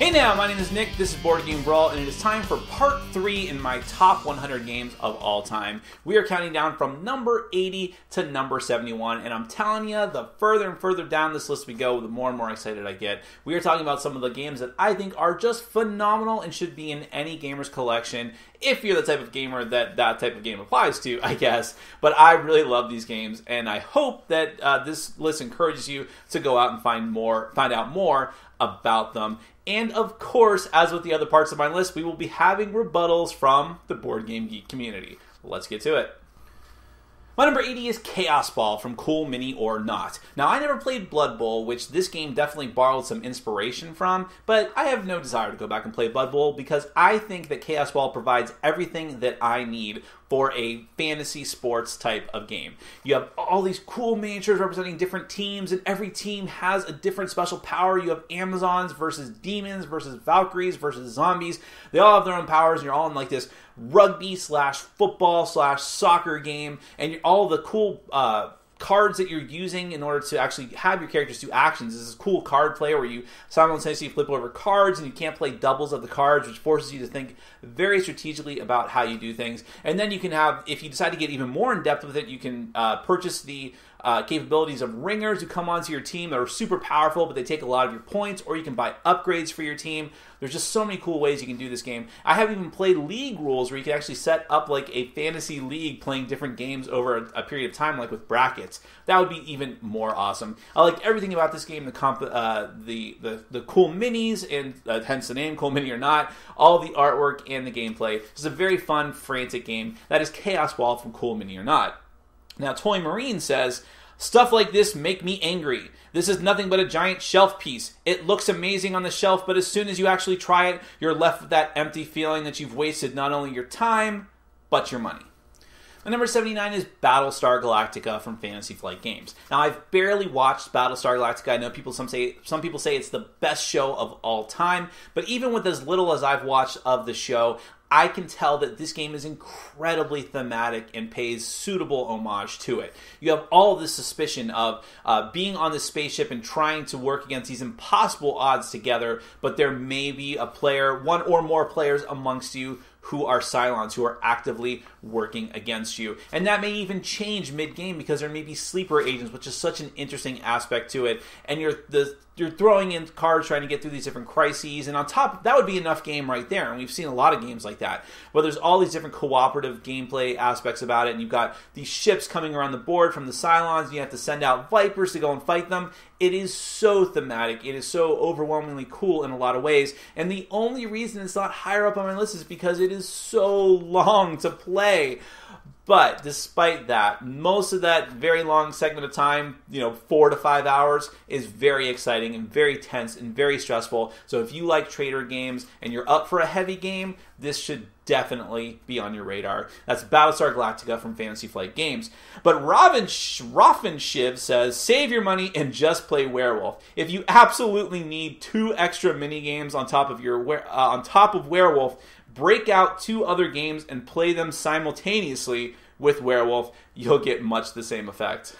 Hey now, my name is Nick, this is Board Game Brawl, and it is time for part 3 in my top 100 games of all time. We are counting down from number 80 to number 71, and I'm telling you, the further and further down this list we go, the more and more excited I get. We are talking about some of the games that I think are just phenomenal and should be in any gamer's collection, if you're the type of gamer that type of game applies to, I guess. But I really love these games, and I hope that this list encourages you to go out and find out more about them. And of course, as with the other parts of my list, we will be having rebuttals from the Board Game Geek community. Let's get to it. My number 80 is Kaosball from Cool Mini or Not. Now, I never played Blood Bowl, which this game definitely borrowed some inspiration from, but I have no desire to go back and play Blood Bowl because I think that Kaosball provides everything that I need for a fantasy sports type of game. You have all these cool miniatures representing different teams, and every team has a different special power. You have Amazons versus demons versus Valkyries versus zombies. They all have their own powers, and you're all in like this rugby slash football slash soccer game, and all the cool cards that you're using in order to actually have your characters do actions. This is cool card play where you simultaneously flip over cards and you can't play doubles of the cards, which forces you to think very strategically about how you do things. And then you can have, if you decide to get even more in depth with it, you can purchase the capabilities of ringers who come onto your team that are super powerful, but they take a lot of your points, or you can buy upgrades for your team. There's just so many cool ways you can do this game. I have even played league rules where you can actually set up like a fantasy league playing different games over a period of time, like with brackets. That would be even more awesome. I like everything about this game, the cool minis, and hence the name, Cool Mini or Not, all the artwork and the gameplay. It's a very fun, frantic game. That is Kaosball from Cool Mini or Not. Now, Toy Marine says, stuff like this make me angry. This is nothing but a giant shelf piece. It looks amazing on the shelf, but as soon as you actually try it, you're left with that empty feeling that you've wasted not only your time, but your money. My number 79 is Battlestar Galactica from Fantasy Flight Games. Now, I've barely watched Battlestar Galactica. I know some people say it's the best show of all time, but even with as little as I've watched of the show, I can tell that this game is incredibly thematic and pays suitable homage to it. You have all this suspicion of being on this spaceship and trying to work against these impossible odds together, but there may be a player, one or more players amongst you who are Cylons, who are actively working against you. And that may even change mid-game because there may be sleeper agents, which is such an interesting aspect to it. And you're throwing in cards trying to get through these different crises, and on top, that would be enough game right there, and we've seen a lot of games like that, but there's all these different cooperative gameplay aspects about it, and you've got these ships coming around the board from the Cylons, and you have to send out Vipers to go and fight them. It is so thematic, it is so overwhelmingly cool in a lot of ways, and the only reason it's not higher up on my list is because it is so long to play. But despite that, most of that very long segment of time, 4 to 5 hours, is very exciting and very tense and very stressful. So if you like trader games and you're up for a heavy game, this should definitely be on your radar. That's Battlestar Galactica from Fantasy Flight Games. But Roffin Shiv says, save your money and just play Werewolf. If you absolutely need 2 extra mini games on top of Werewolf, break out 2 other games and play them simultaneously with Werewolf. You'll get much the same effect.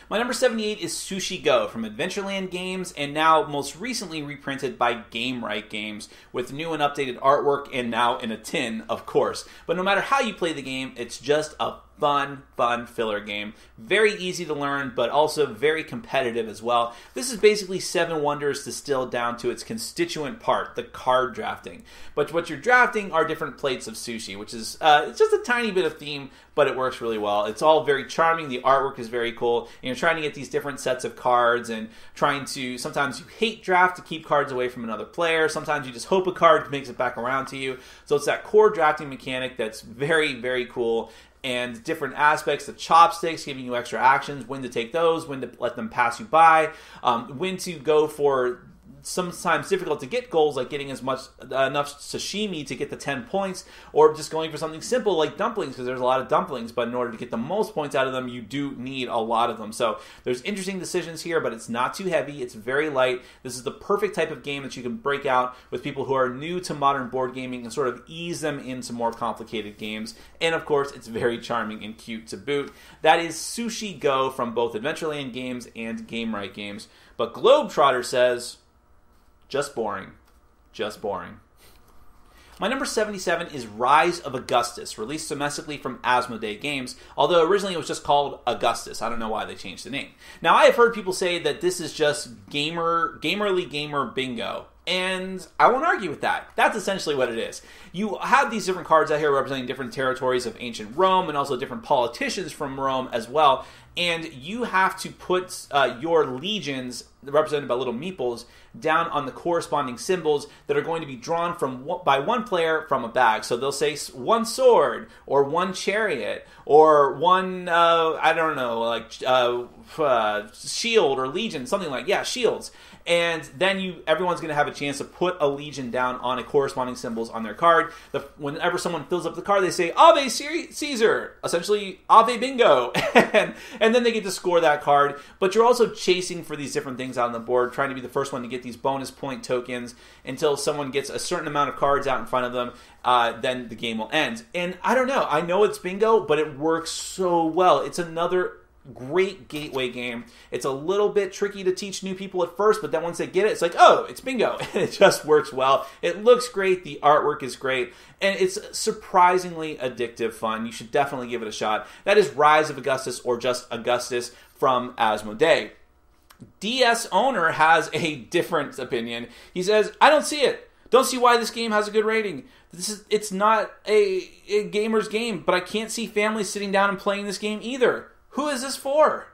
My number 78 is Sushi Go from Adventureland Games, and now most recently reprinted by Gamewright Games with new and updated artwork, and now in a tin, of course. But no matter how you play the game, it's just a fun filler game. Very easy to learn, but also very competitive as well. This is basically 7 Wonders distilled down to its constituent part, the card drafting. But what you're drafting are different plates of sushi, which is it's just a tiny bit of theme, but it works really well. It's all very charming. The artwork is very cool. And you're trying to get these different sets of cards and trying to, sometimes you hate draft to keep cards away from another player. Sometimes you just hope a card makes it back around to you. So it's that core drafting mechanic that's very, very cool. And different aspects, the chopsticks, giving you extra actions, when to take those, when to let them pass you by, when to go for sometimes difficult to get goals, like getting enough sashimi to get the 10 points, or just going for something simple like dumplings, because there's a lot of dumplings, but in order to get the most points out of them, you do need a lot of them. So there's interesting decisions here, but it's not too heavy. It's very light. This is the perfect type of game that you can break out with people who are new to modern board gaming and sort of ease them into more complicated games. And of course, it's very charming and cute to boot. That is Sushi Go from both Adventureland Games and Gamewright Games. But Globetrotter says, Just boring. Just boring. My number 77 is Rise of Augustus, released domestically from Asmodee Games, although originally it was just called Augustus. I don't know why they changed the name. Now, I have heard people say that this is just gamerly gamer bingo, and I won't argue with that. That's essentially what it is. You have these different cards out here representing different territories of ancient Rome and also different politicians from Rome as well, and you have to put your legions, represented by little meeples, down on the corresponding symbols that are going to be drawn by one player from a bag. So they'll say one sword, or one chariot, or one, I don't know, like shield or legion, something like, yeah, shields. And then everyone's going to have a chance to put a legion down on a corresponding symbols on their card. Whenever someone fills up the card, they say, Ave Caesar, essentially Ave Bingo. and then they get to score that card. But you're also chasing for these different things out on the board, trying to be the first one to get these bonus point tokens until someone gets a certain amount of cards out in front of them. Then the game will end. And I don't know. I know it's bingo, but it works so well. It's another great gateway game. It's a little bit tricky to teach new people at first, but then once they get it, it's like, oh, it's bingo. And it just works well. It looks great. The artwork is great. And it's surprisingly addictive fun. You should definitely give it a shot. That is Rise of Augustus, or just Augustus, from Asmodee. DS Owner has a different opinion. He says, I don't see it. Don't see why this game has a good rating. It's not a gamer's game, but I can't see families sitting down and playing this game either. Who is this for?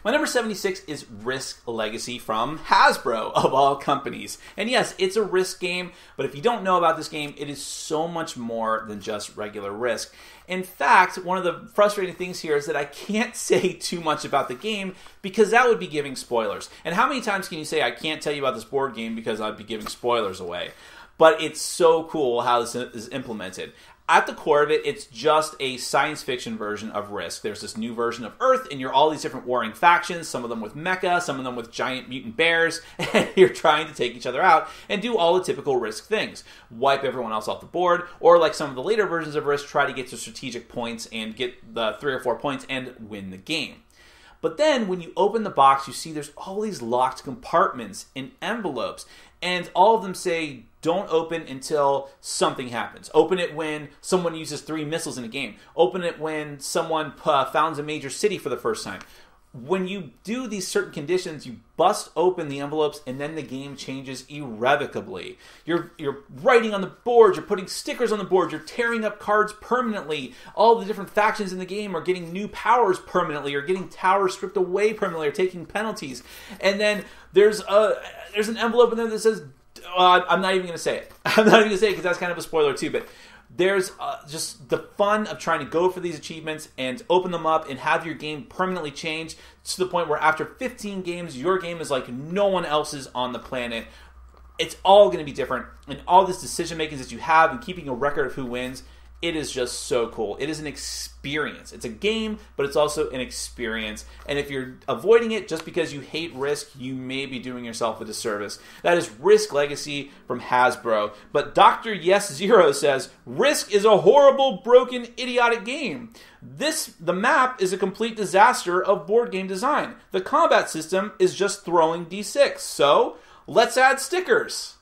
My number 76 is Risk Legacy from Hasbro, of all companies. And yes, it's a Risk game, but if you don't know about this game, it is so much more than just regular Risk. In fact, one of the frustrating things here is that I can't say too much about the game because that would be giving spoilers. And how many times can you say, I can't tell you about this board game because I'd be giving spoilers away? But it's so cool how this is implemented. At the core of it, it's just a science fiction version of Risk. There's this new version of Earth, and you're all these different warring factions, some of them with mecha, some of them with giant mutant bears, and you're trying to take each other out and do all the typical Risk things. Wipe everyone else off the board, or like some of the later versions of Risk, try to get to strategic points and get the 3 or 4 points and win the game. But then when you open the box, you see there's all these locked compartments and envelopes, and all of them say, don't open until something happens. Open it when someone uses 3 missiles in a game. Open it when someone founds a major city for the first time. When you do these certain conditions, you bust open the envelopes, and then the game changes irrevocably. You're writing on the board, you're putting stickers on the board, you're tearing up cards permanently. All the different factions in the game are getting new powers permanently, or getting towers stripped away permanently, or taking penalties. And then there's an envelope in there that says, I'm not even going to say it. I'm not even going to say it because that's kind of a spoiler too, but there's just the fun of trying to go for these achievements and open them up and have your game permanently change to the point where after 15 games, your game is like no one else's on the planet. It's all going to be different, and all this decision making that you have and keeping a record of who wins, it is just so cool. It is an experience. It's a game, but it's also an experience. And if you're avoiding it just because you hate Risk, you may be doing yourself a disservice. That is Risk Legacy from Hasbro. But Dr. Yes Zero says, Risk is a horrible, broken, idiotic game. The map is a complete disaster of board game design. The combat system is just throwing D6. So, let's add stickers.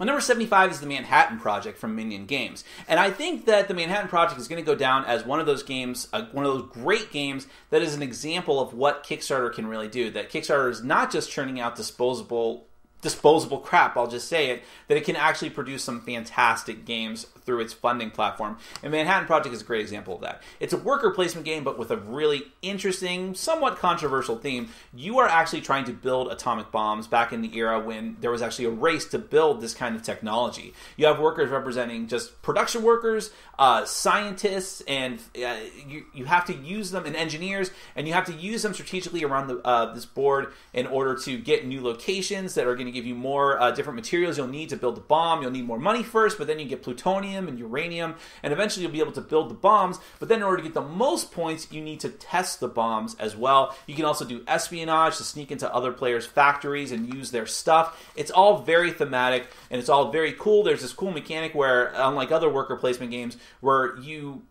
My number 75 is the Manhattan Project from Minion Games. And I think that the Manhattan Project is going to go down as one of those games, one of those great games that is an example of what Kickstarter can really do. That Kickstarter is not just churning out disposable crap, I'll just say it, that it can actually produce some fantastic games through its funding platform. And Manhattan Project is a great example of that. It's a worker placement game, but with a really interesting, somewhat controversial theme. You are actually trying to build atomic bombs back in the era when there was actually a race to build this kind of technology. You have workers representing just production workers, scientists, and you have to use them, and engineers, and you have to use them strategically around this board in order to get new locations that are going to give you more different materials you'll need to build the bomb. You'll need more money first, but then you get plutonium and uranium, and eventually you'll be able to build the bombs. But then in order to get the most points, you need to test the bombs as well. You can also do espionage to sneak into other players' factories and use their stuff. It's all very thematic, and it's all very cool. There's this cool mechanic where, unlike other worker placement games, where you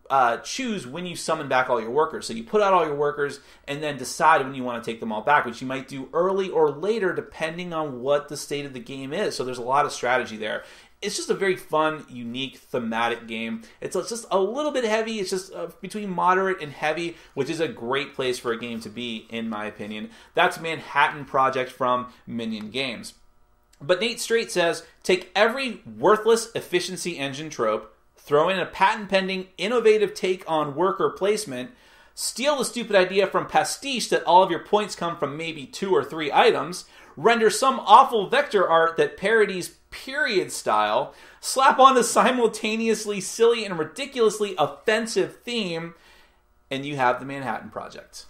choose when you summon back all your workers. So you put out all your workers and then decide when you want to take them all back, which you might do early or later depending on what the state of the game is. So there's a lot of strategy there. It's just a very fun, unique, thematic game. It's just a little bit heavy. It's just between moderate and heavy, which is a great place for a game to be, in my opinion. That's Manhattan Project from Minion Games. But Nate Straight says, take every worthless efficiency engine trope, throw in a patent-pending, innovative take on worker placement, steal the stupid idea from Pastiche that all of your points come from maybe 2 or 3 items, render some awful vector art that parodies period style, slap on the simultaneously silly and ridiculously offensive theme, and you have the Manhattan Project.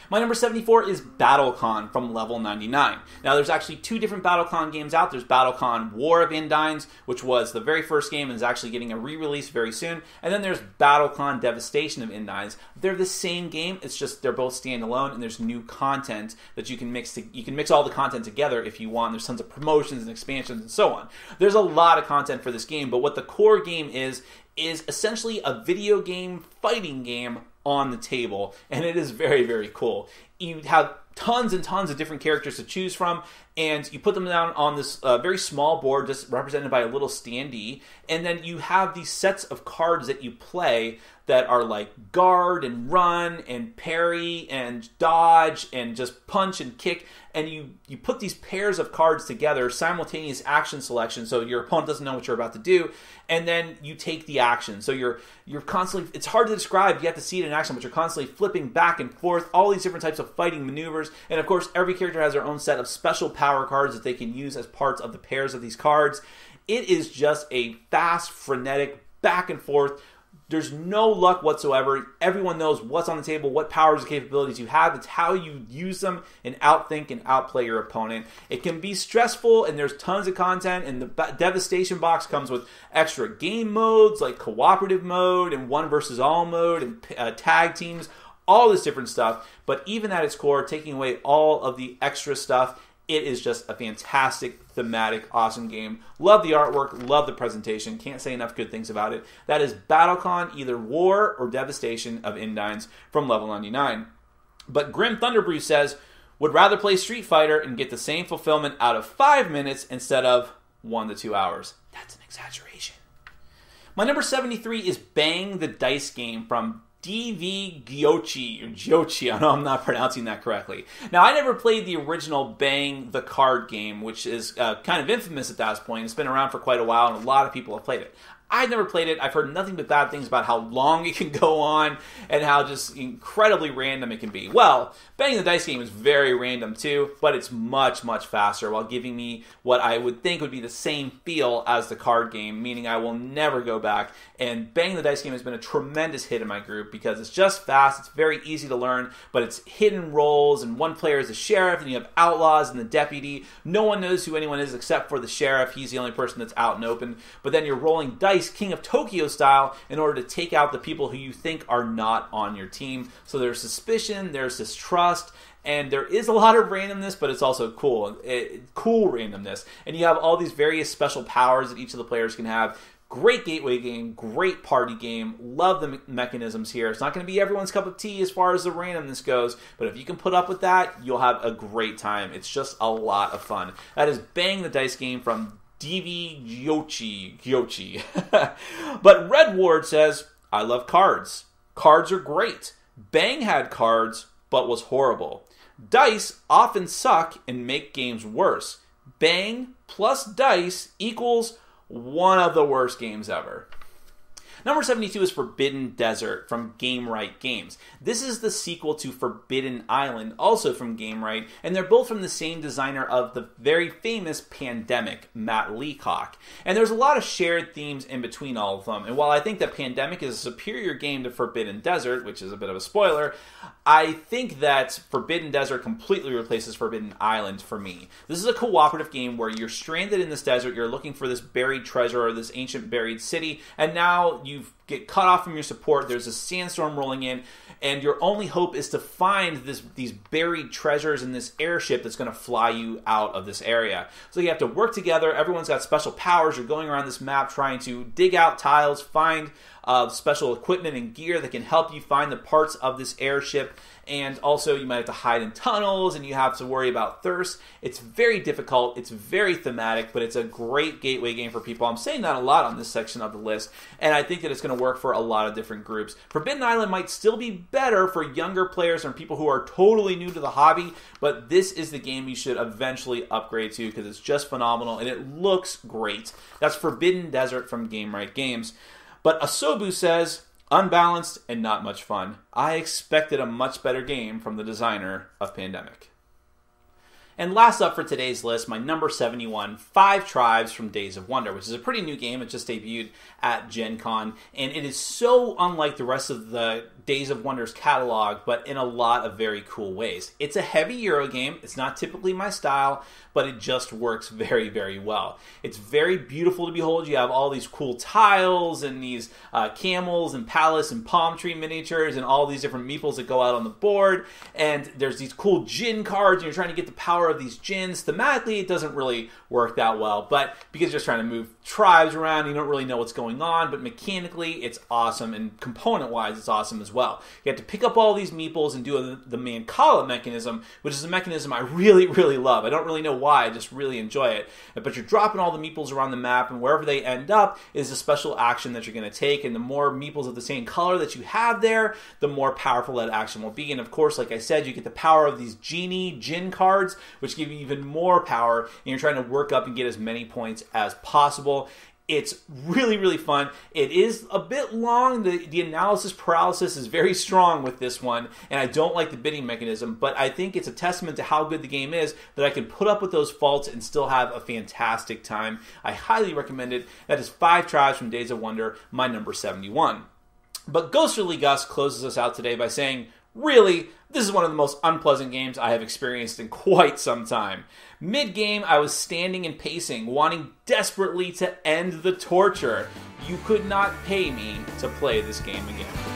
My number 74 is Battlecon from Level 99. Now, there's actually 2 different Battlecon games out. There's Battlecon War of Indines, which was the very first game and is actually getting a re-release very soon. And then there's Battlecon Devastation of Indines. They're the same game. It's just they're both standalone, and there's new content that you can mix. You can mix all the content together if you want. There's tons of promotions and expansions and so on. There's a lot of content for this game, but what the core game is essentially a video game fighting game on the table, and it is very, very cool. You have tons and tons of different characters to choose from, and you put them down on this very small board just represented by a little standee, and then you have these sets of cards that you play that are like guard and run and parry and dodge and just punch and kick, and you put these pairs of cards together, simultaneous action selection, so your opponent doesn't know what you're about to do, and then you take the action. So you're constantly, it's hard to describe, you have to see it in action, but you're constantly flipping back and forth, all these different types of fighting maneuvers, and of course every character has their own set of special power cards that they can use as parts of the pairs of these cards. It is just a fast, frenetic, back and forth. There's no luck whatsoever. Everyone knows what's on the table, what powers and capabilities you have. It's how you use them and outthink and outplay your opponent. It can be stressful, and there's tons of content, and the Devastation box comes with extra game modes like cooperative mode and 1 versus all mode and tag teams, all this different stuff. But even at its core, taking away all of the extra stuff, it is just a fantastic, thematic, awesome game. Love the artwork, love the presentation. Can't say enough good things about it. That is Battlecon, either War or Devastation of Indines from Level 99. But Grim Thunderbrew says, would rather play Street Fighter and get the same fulfillment out of 5 minutes instead of 1 to 2 hours. That's an exaggeration. My number 73 is Bang the Dice Game from DV Giochi, or Giochi, I know I'm not pronouncing that correctly. Now, I never played the original Bang the card game, which is kind of infamous at that point. It's been around for quite a while, and a lot of people have played it. I've never played it. I've heard nothing but bad things about how long it can go on and how just incredibly random it can be. Well, Bang the Dice Game is very random too, but it's much, much faster while giving me what I would think would be the same feel as the card game, meaning I will never go back. And Bang the Dice Game has been a tremendous hit in my group because it's just fast, it's very easy to learn, but it's hidden roles, and one player is the sheriff, and you have outlaws and the deputy. No one knows who anyone is except for the sheriff. He's the only person that's out and open. But then you're rolling dice King of Tokyo style in order to take out the people who you think are not on your team. So there's suspicion, there's distrust, and there is a lot of randomness, but it's also cool. Cool randomness. And you have all these various special powers that each of the players can have. Great gateway game, great party game. Love the mechanisms here. It's not going to be everyone's cup of tea as far as the randomness goes, but if you can put up with that, you'll have a great time. It's just a lot of fun. That is Bang the Dice Game from DV Giochi. But Red Ward says, I love cards. Cards are great. Bang had cards, but was horrible. Dice often suck and make games worse. Bang plus dice equals one of the worst games ever. Number 72 is Forbidden Desert from Gamewright Games. This is the sequel to Forbidden Island, also from Gamewright, and they're both from the same designer of the very famous Pandemic, Matt Leacock. And there's a lot of shared themes in between all of them, and while I think that Pandemic is a superior game to Forbidden Desert, which is a bit of a spoiler, I think that Forbidden Desert completely replaces Forbidden Island for me. This is a cooperative game where you're stranded in this desert, you're looking for this buried treasure or this ancient buried city, and now you get cut off from your support, there's a sandstorm rolling in, and your only hope is to find these buried treasures in this airship that's going to fly you out of this area. So you have to work together, everyone's got special powers, you're going around this map trying to dig out tiles, find of special equipment and gear that can help you find the parts of this airship. And also, you might have to hide in tunnels, and you have to worry about thirst. It's very difficult. It's very thematic, but it's a great gateway game for people. I'm saying that a lot on this section of the list, and I think that it's going to work for a lot of different groups. Forbidden Island might still be better for younger players and people who are totally new to the hobby, but this is the game you should eventually upgrade to because it's just phenomenal, and it looks great. That's Forbidden Desert from Gamewright Games. But Asobu says, unbalanced and not much fun. I expected a much better game from the designer of Pandemic. And last up for today's list, my number 71, 5 Tribes from Days of Wonder, which is a pretty new game. It just debuted at Gen Con, and it is so unlike the rest of the Days of Wonder's catalog, but in a lot of very cool ways. It's a heavy Euro game. It's not typically my style, but it just works very, very well. It's very beautiful to behold. You have all these cool tiles and these camels and palace and palm tree miniatures and all these different meeples that go out on the board. And there's these cool djinn cards, and you're trying to get the power of these djinns. Thematically, it doesn't really work that well, but because you're just trying to move tribes around, you don't really know what's going on, but mechanically, it's awesome, and component-wise, it's awesome as well. You have to pick up all these meeples and do the Mancala mechanism, which is a mechanism I really, really love. I don't really know why, I just really enjoy it. But you're dropping all the meeples around the map, and wherever they end up is a special action that you're going to take, and the more meeples of the same color that you have there, the more powerful that action will be. And of course, like I said, you get the power of these djinn cards, which give you even more power, and you're trying to work up and get as many points as possible. It's really, really fun. It is a bit long. The analysis paralysis is very strong with this one, and I don't like the bidding mechanism, but I think it's a testament to how good the game is that I can put up with those faults and still have a fantastic time. I highly recommend it. That is 5 Tribes from Days of Wonder, my number 71. But Ghosterly Gus closes us out today by saying, really, this is one of the most unpleasant games I have experienced in quite some time. Mid-game, I was standing and pacing, wanting desperately to end the torture. You could not pay me to play this game again.